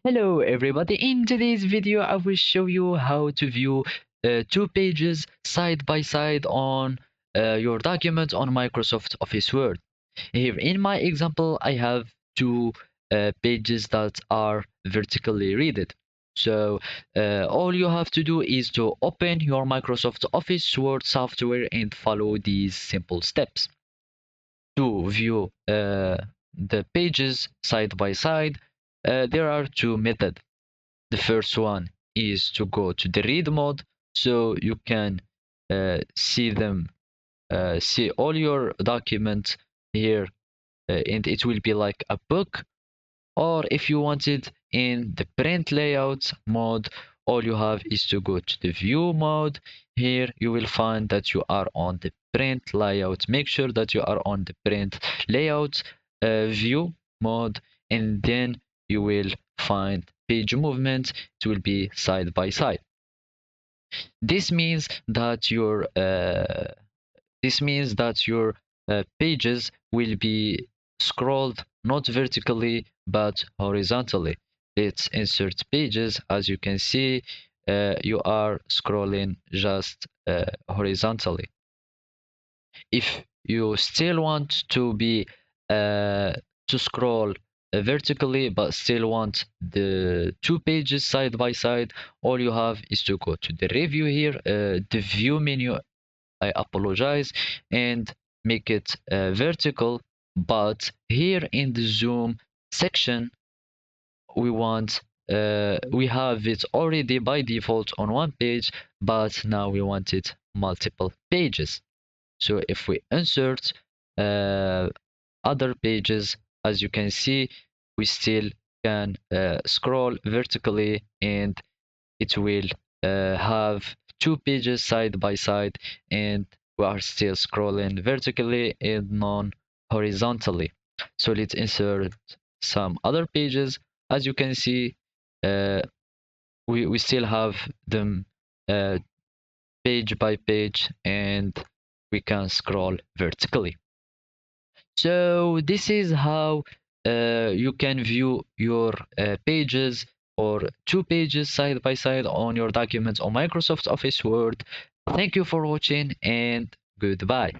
Hello everybody, in today's video I will show you how to view two pages side by side on your document on Microsoft Office Word. Here in my example I have two pages that are vertically readed. So all you have to do is to open your Microsoft Office Word software and follow these simple steps. To view the pages side by side, there are two methods. The first one is to go to the read mode so you can see all your documents here, and it will be like a book. Or if you want it in the print layout mode, all you have is to go to the view mode. Here you will find that you are on the print layout. Make sure that you are on the print layout view mode, and then you will find page movement. It will be side by side. This means that your pages will be scrolled not vertically but horizontally. Let's insert pages. As you can see, you are scrolling just horizontally. If you still want to be to scroll vertically but still want the two pages side by side, all you have is to go to the review here, the view menu, I apologize, and make it vertical. But here in the zoom section, we have it already by default on one page, but now we want it multiple pages. So if we insert uh, other pages, as you can see, we still can scroll vertically, and it will have two pages side by side, and we are still scrolling vertically and non horizontally. So let's insert some other pages. As you can see, uh, we still have them uh, page by page, and we can scroll vertically. So this is how you can view your pages or two pages side by side on your documents on Microsoft Office Word. Thank you for watching and goodbye.